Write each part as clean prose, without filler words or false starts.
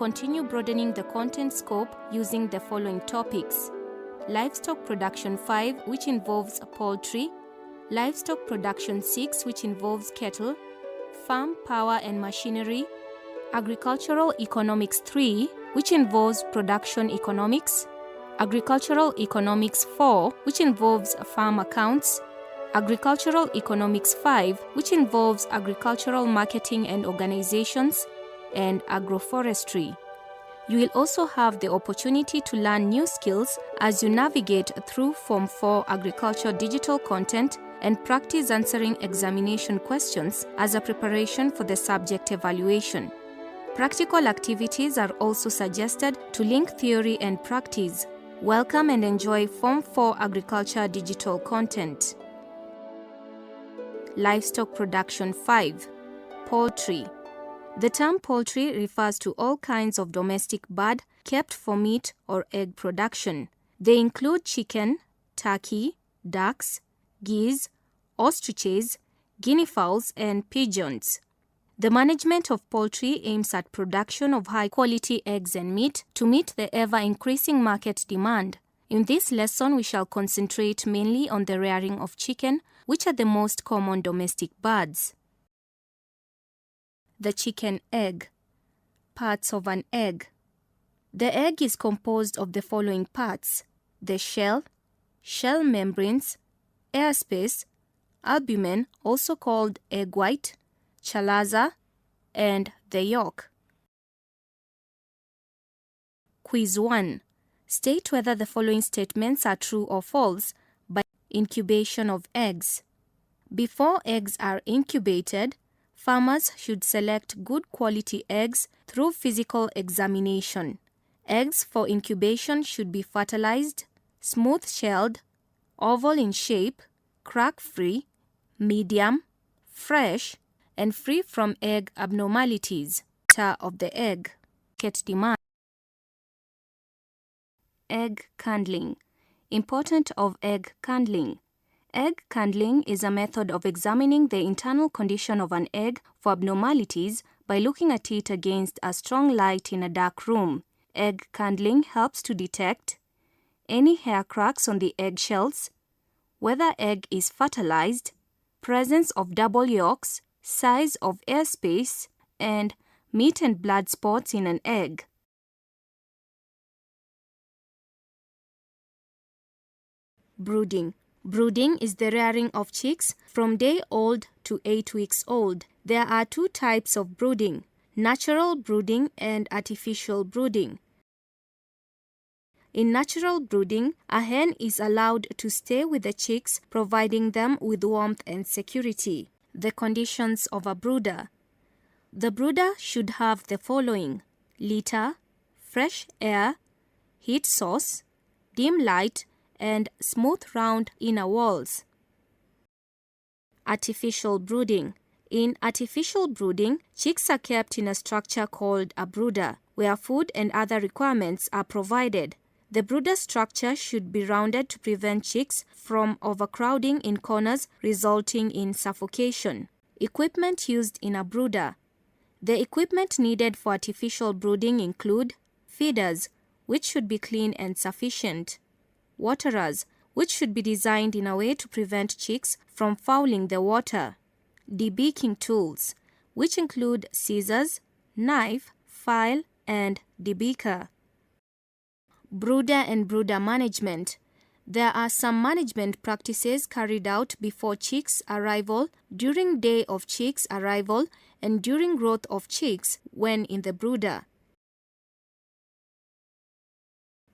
continue broadening the content scope using the following topics: Livestock Production 5, which involves poultry; Livestock Production 6, which involves cattle; Farm Power and Machinery; Agricultural Economics 3, which involves production economics; Agricultural Economics 4, which involves farm accounts; Agricultural Economics 5, which involves agricultural marketing and organizations; and Agroforestry. You will also have the opportunity to learn new skills as you navigate through Form 4 Agriculture digital content and practice answering examination questions as a preparation for the subject evaluation. Practical activities are also suggested to link theory and practice. Welcome and enjoy Form 4 Agriculture digital content. Livestock Production 5. Poultry. The term poultry refers to all kinds of domestic bird kept for meat or egg production. They include chicken, turkey, ducks, geese, ostriches, guinea fowls, and pigeons. The management of poultry aims at production of high-quality eggs and meat to meet the ever-increasing market demand. In this lesson, we shall concentrate mainly on the rearing of chicken, which are the most common domestic birds. The chicken egg. Parts of an egg. The egg is composed of the following parts: the shell, shell membranes, air space, albumen, also called egg white, chalaza, and the yolk. Quiz 1. State whether the following statements are true or false by incubation of eggs. Before eggs are incubated, farmers should select good quality eggs through physical examination. Eggs for incubation should be fertilized, smooth-shelled, oval in shape, crack-free, medium, fresh, and free from egg abnormalities. Of the egg. Market demand. Egg candling. Importance of egg candling. Egg candling is a method of examining the internal condition of an egg for abnormalities by looking at it against a strong light in a dark room. Egg candling helps to detect any hair cracks on the egg shells, whether egg is fertilized, presence of double yolks, size of air space, and meat and blood spots in an egg. Brooding. Brooding is the rearing of chicks from day old to 8 weeks old. There are two types of brooding: natural brooding and artificial brooding. In natural brooding, a hen is allowed to stay with the chicks, providing them with warmth and security. The conditions of a brooder. The brooder should have the following: litter, fresh air, heat source, dim light, and smooth round inner walls. Artificial brooding. In artificial brooding, chicks are kept in a structure called a brooder, where food and other requirements are provided. The brooder structure should be rounded to prevent chicks from overcrowding in corners, resulting in suffocation. Equipment used in a brooder. The equipment needed for artificial brooding include feeders, which should be clean and sufficient; waterers, which should be designed in a way to prevent chicks from fouling the water; debeaking tools, which include scissors, knife, file, and debeaker. Brooder and brooder management. There are some management practices carried out before chicks' arrival, during day of chicks' arrival, and during growth of chicks when in the brooder.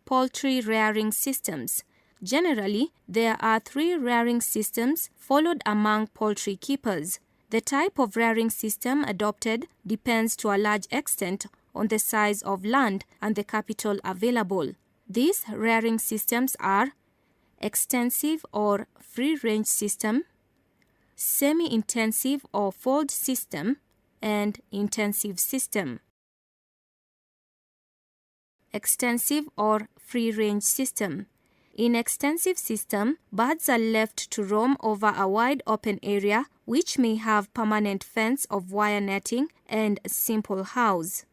Poultry rearing systems. Generally, there are 3 rearing systems followed among poultry keepers. The type of rearing system adopted depends to a large extent on the size of land and the capital available. These rearing systems are extensive or free-range system, semi-intensive or fold system, and intensive system. Extensive or free-range system. In extensive system, birds are left to roam over a wide open area which may have permanent fence of wire netting and a simple house.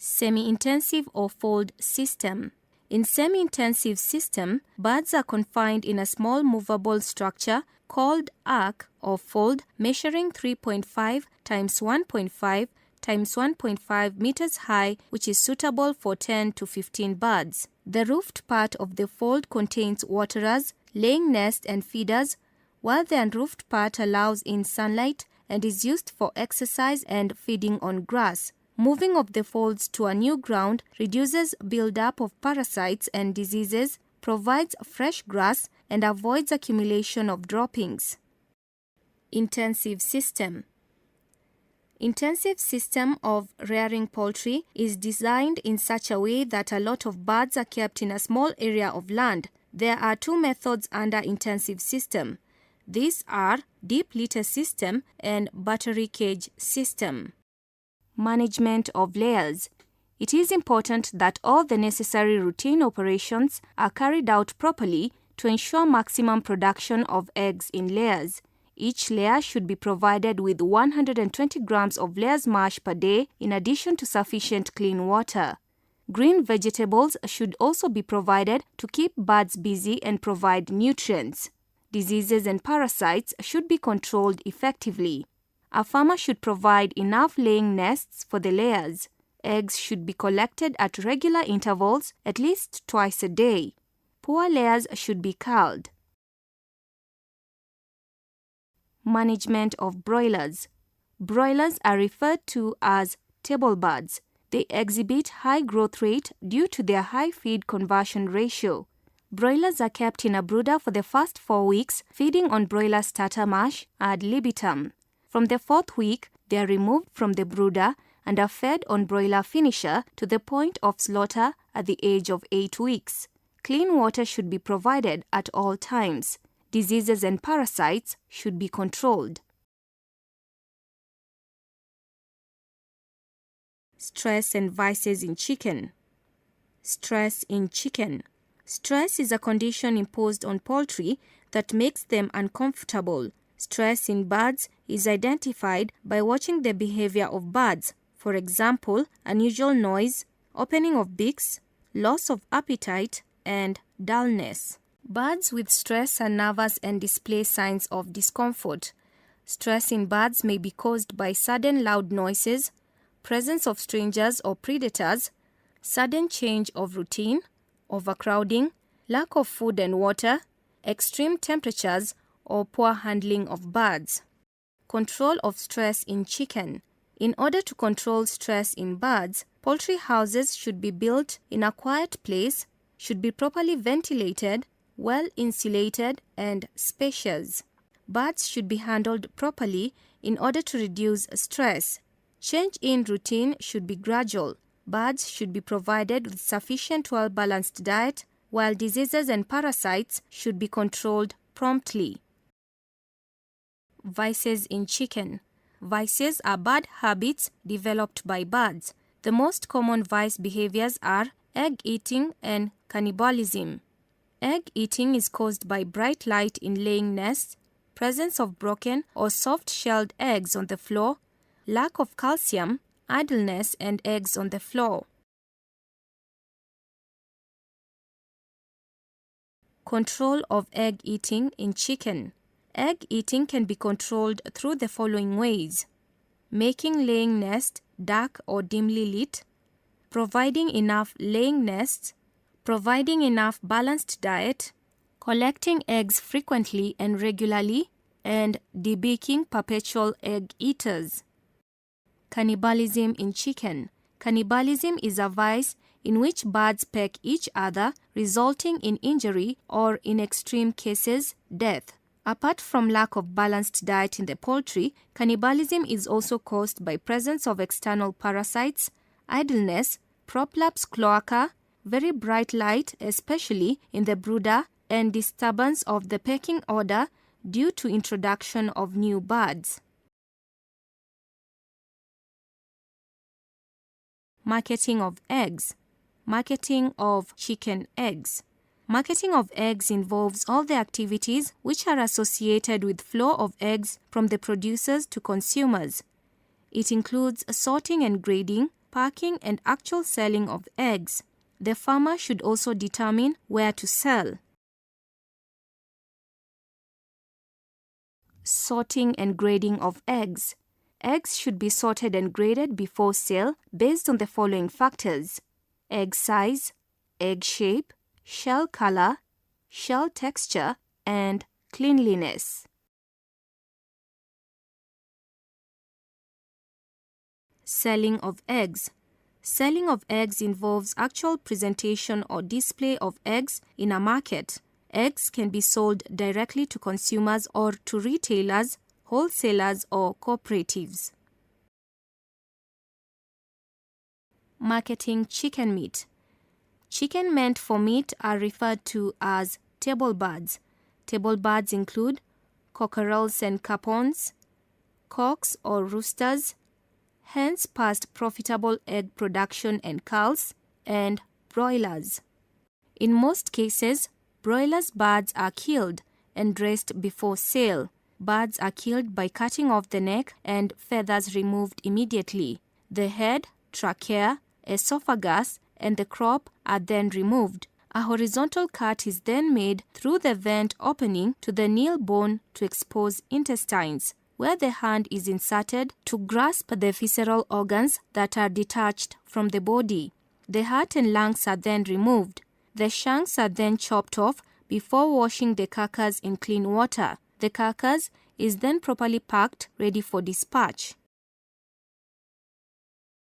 Semi-intensive or fold system. In semi-intensive system, birds are confined in a small movable structure called ark or fold measuring 3.5 times 1.5 times 1.5 meters high, which is suitable for 10 to 15 birds. The roofed part of the fold contains waterers, laying nest and feeders, while the unroofed part allows in sunlight and is used for exercise and feeding on grass. Moving of the folds to a new ground reduces buildup of parasites and diseases, provides fresh grass, and avoids accumulation of droppings. Intensive system. Intensive system of rearing poultry is designed in such a way that a lot of birds are kept in a small area of land. There are two methods under intensive system. These are deep litter system and battery cage system. Management of layers. It is important that all the necessary routine operations are carried out properly to ensure maximum production of eggs in layers. Each layer should be provided with 120 grams of layers mash per day in addition to sufficient clean water. Green vegetables should also be provided to keep birds busy and provide nutrients. Diseases and parasites should be controlled effectively. A farmer should provide enough laying nests for the layers. Eggs should be collected at regular intervals, at least twice a day. Poor layers should be culled. Management of broilers. Broilers are referred to as table birds. They exhibit high growth rate due to their high feed conversion ratio. Broilers are kept in a brooder for the first 4 weeks, feeding on broiler starter mash ad libitum. From the 4th week, they are removed from the brooder and are fed on broiler finisher to the point of slaughter at the age of 8 weeks. Clean water should be provided at all times. Diseases and parasites should be controlled. Stress and vices in chicken. Stress in chicken. Stress is a condition imposed on poultry that makes them uncomfortable. Stress in birds is identified by watching the behavior of birds. For example, unusual noise, opening of beaks, loss of appetite, and dullness. Birds with stress are nervous and display signs of discomfort. Stress in birds may be caused by sudden loud noises, presence of strangers or predators, sudden change of routine, overcrowding, lack of food and water, extreme temperatures, or poor handling of birds. Control of stress in chicken. In order to control stress in birds, poultry houses should be built in a quiet place, should be properly ventilated, well insulated, and spacious. Birds should be handled properly in order to reduce stress. Change in routine should be gradual. Birds should be provided with sufficient well-balanced diet, while diseases and parasites should be controlled promptly. Vices in chicken. Vices are bad habits developed by birds. The most common vice behaviors are egg eating and cannibalism. Egg eating is caused by bright light in laying nests, presence of broken or soft-shelled eggs on the floor, lack of calcium, idleness, and eggs on the floor. Control of egg eating in chicken. Egg eating can be controlled through the following ways: making laying nest dark or dimly lit, providing enough laying nests, providing enough balanced diet, collecting eggs frequently and regularly, and debeaking perpetual egg eaters. Cannibalism in chicken. Cannibalism is a vice in which birds peck each other, resulting in injury or, in extreme cases, death. Apart from lack of balanced diet in the poultry, cannibalism is also caused by presence of external parasites, idleness, prolapse cloaca, very bright light, especially in the brooder, and disturbance of the pecking order due to introduction of new birds. Marketing of eggs. Marketing of chicken eggs. Marketing of eggs involves all the activities which are associated with flow of eggs from the producers to consumers. It includes sorting and grading, packing and actual selling of eggs. The farmer should also determine where to sell. Sorting and grading of eggs. Eggs should be sorted and graded before sale based on the following factors: egg size, egg shape, shell color, shell texture, and cleanliness. Selling of eggs. Selling of eggs involves actual presentation or display of eggs in a market. Eggs can be sold directly to consumers or to retailers, wholesalers, or cooperatives. Marketing chicken meat. Chicken meant for meat are referred to as table birds. Table birds include cockerels and capons, cocks or roosters, hence past profitable egg production and culls, and broilers. In most cases, broilers' birds are killed and dressed before sale. Birds are killed by cutting off the neck and feathers removed immediately. The head, trachea, esophagus, and the crop are then removed. A horizontal cut is then made through the vent opening to the nail bone to expose intestines, where the hand is inserted to grasp the visceral organs that are detached from the body. The heart and lungs are then removed. The shanks are then chopped off before washing the carcass in clean water. The carcass is then properly packed, ready for dispatch.